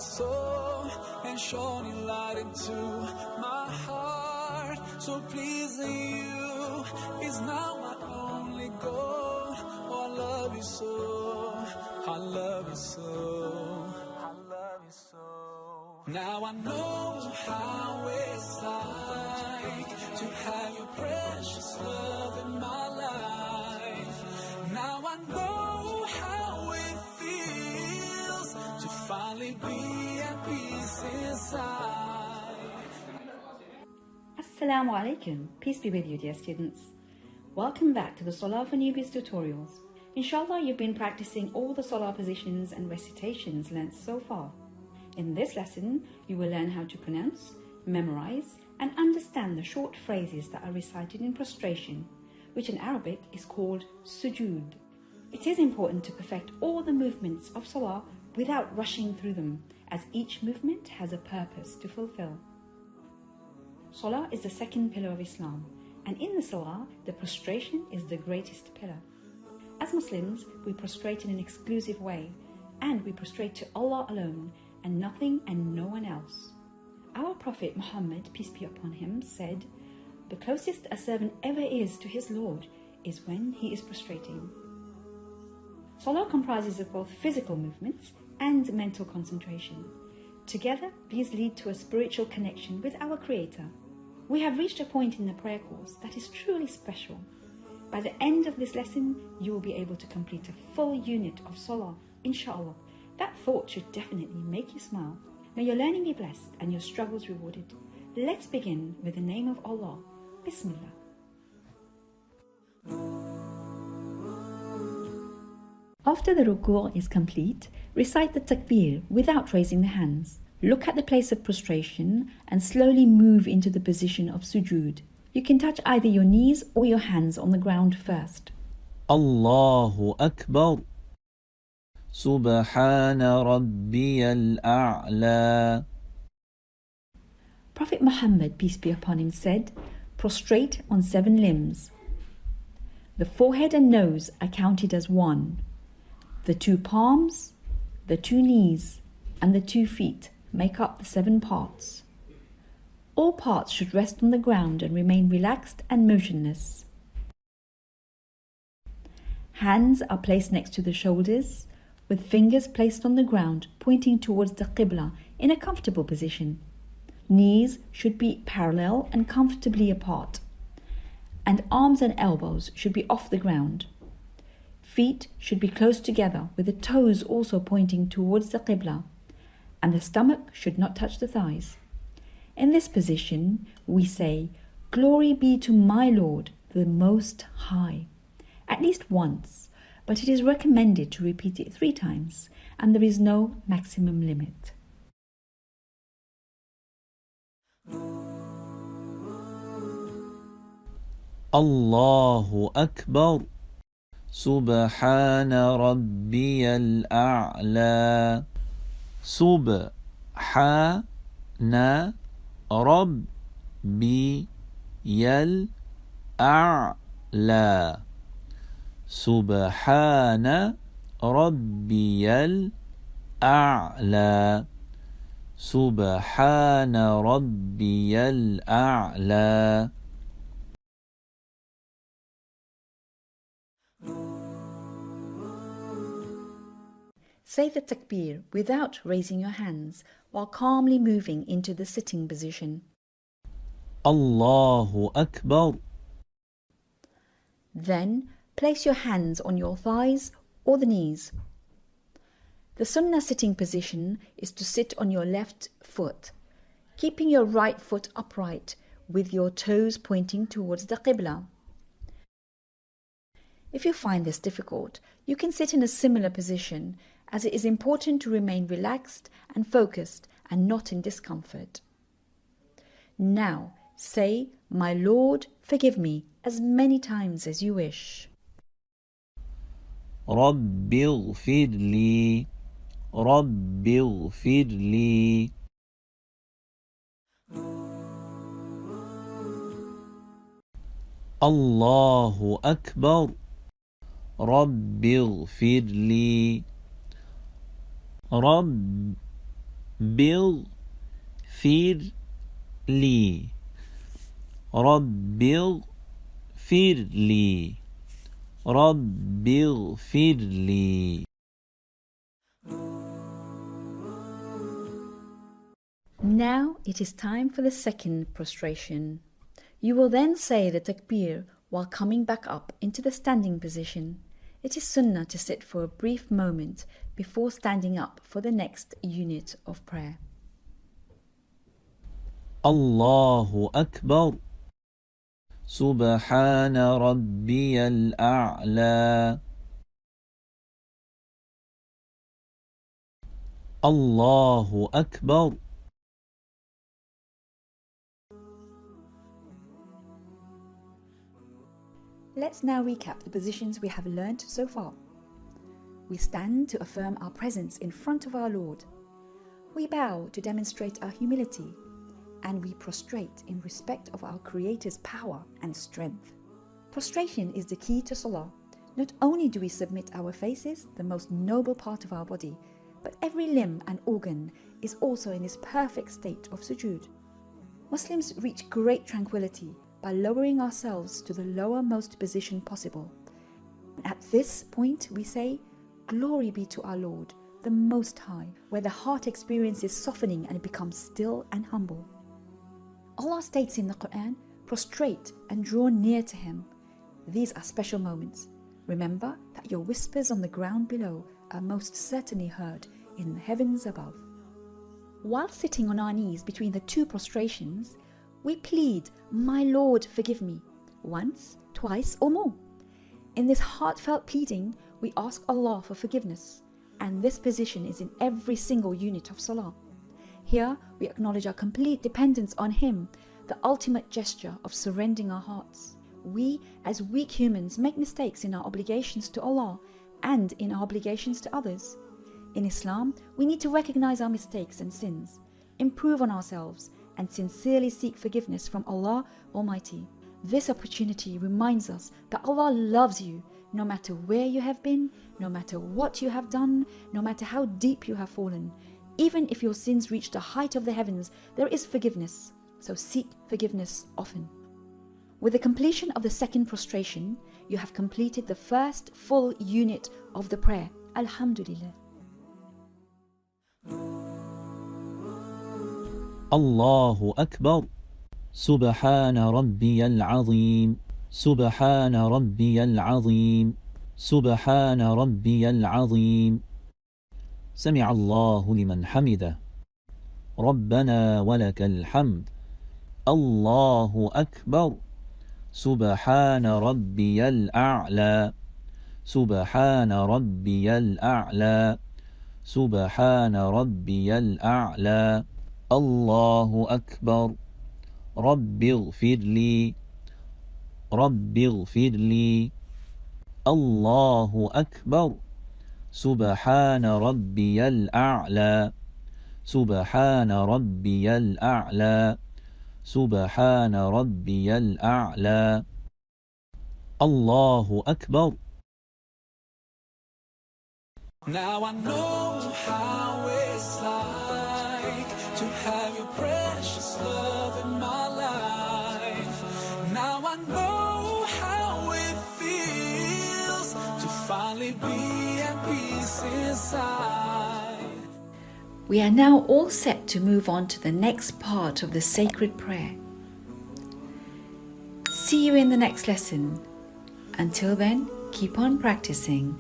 soul and shining light into my heart. So pleasing you is now my only goal. Oh, I love you so, I love you so, I love you so. Now I know how it's like to have your precious love in my life. Now I know how it feels to finally be at peace inside. Assalamu alaikum. Peace be with you, dear students. Welcome back to the Salaah for Newbies tutorials. Inshallah, you've been practicing all the Salaah positions and recitations learnt so far. In this lesson, you will learn how to pronounce, memorize, and understand the short phrases that are recited in prostration, which in Arabic is called Sujood. It is important to perfect all the movements of Salah without rushing through them, as each movement has a purpose to fulfill. Salah is the second pillar of Islam, and in the Salah, the prostration is the greatest pillar. As Muslims, we prostrate in an exclusive way, and we prostrate to Allah alone, and nothing and no one else. Our Prophet Muhammad, peace be upon him, said, "The closest a servant ever is to his Lord is when he is prostrating." Salah comprises of both physical movements and mental concentration. Together, these lead to a spiritual connection with our Creator. We have reached a point in the prayer course that is truly special. By the end of this lesson, you will be able to complete a full unit of Salah, insha-Allah. That thought should definitely make you smile. May your learning be blessed and your struggles rewarded. Let's begin with the name of Allah. Bismillah. After the ruku' is complete, recite the takbir without raising the hands. Look at the place of prostration and slowly move into the position of sujood. You can touch either your knees or your hands on the ground first. Allahu Akbar. Subhana Rabbiyal A'la. Prophet Muhammad, peace be upon him, said, "Prostrate on 7 limbs. The forehead and nose are counted as 1. The 2 palms, the 2 knees, and the 2 feet make up the 7 parts. All parts should rest on the ground and remain relaxed and motionless. Hands are placed next to the shoulders, with fingers placed on the ground pointing towards the Qibla in a comfortable position. Knees should be parallel and comfortably apart, and arms and elbows should be off the ground. Feet should be close together with the toes also pointing towards the Qibla, and the stomach should not touch the thighs. In this position, we say, "Glory be to my Lord, the Most High," at least once, but it is recommended to repeat it 3 times, and there is no maximum limit. Allahu Akbar. Subhana Rabbiyal A'la. Subhana Rabbiyal A'la. Subhana Rabbiyal A'la. Subhana Rabbiyal A'la. Say the takbir without raising your hands while calmly moving into the sitting position. Allahu Akbar. Then place your hands on your thighs or the knees. The sunnah sitting position is to sit on your left foot, keeping your right foot upright with your toes pointing towards the Qibla. If you find this difficult, you can sit in a similar position, as it is important to remain relaxed and focused and not in discomfort. Now say, "My Lord, forgive me," as many times as you wish. رب اغفر لي رب اغفر لي. الله أكبر. رب اغفر لي. رب اغفر لي رب اغفر لي رب اغفر لي. Now it is time for the second prostration. You will then say the takbir while coming back up into the standing position. It is sunnah to sit for a brief moment before standing up for the next unit of prayer. الله أكبر سبحان ربي الأعلى الله أكبر. Let's now recap the positions we have learnt so far. We stand to affirm our presence in front of our Lord. We bow to demonstrate our humility, and we prostrate in respect of our Creator's power and strength. Prostration is the key to Salah. Not only do we submit our faces, the most noble part of our body, but every limb and organ is also in this perfect state of sujood. Muslims reach great tranquility by lowering ourselves to the lowermost position possible. At this point we say, "Glory be to our Lord, the Most High," where the heart experiences softening and becomes still and humble. Allah states in the Quran, "Prostrate and draw near to Him." These are special moments. Remember that your whispers on the ground below are most certainly heard in the heavens above. While sitting on our knees between the two prostrations, we plead, "My Lord, forgive me," once, twice, or more. In this heartfelt pleading, we ask Allah for forgiveness, and this position is in every single unit of Salah. Here, we acknowledge our complete dependence on Him, the ultimate gesture of surrendering our hearts. We, as weak humans, make mistakes in our obligations to Allah and in our obligations to others. In Islam, we need to recognize our mistakes and sins, improve on ourselves, and sincerely seek forgiveness from Allah Almighty. This opportunity reminds us that Allah loves you, no matter where you have been, no matter what you have done, no matter how deep you have fallen. Even if your sins reach the height of the heavens, there is forgiveness, so seek forgiveness often. With the completion of the second prostration, you have completed the first full unit of the prayer. Alhamdulillah. الله أكبر سبحان ربي العظيم سبحان ربي العظيم سبحان ربي العظيم. سمع الله لمن حمده ربنا ولك الحمد. الله أكبر سبحان ربي الأعلى سبحان ربي الأعلى سبحان ربي الأعلى. الله أكبر رب اغفر لي رب اغفر لي. الله أكبر سبحان ربي الأعلى سبحان ربي الأعلى سبحان ربي الأعلى. الله أكبر. Now I know how it's like to have your precious love in my life. Now I know how it feels to finally be at peace inside. We are now all set to move on to the next part of the sacred prayer. See you in the next lesson. Until then, keep on practicing.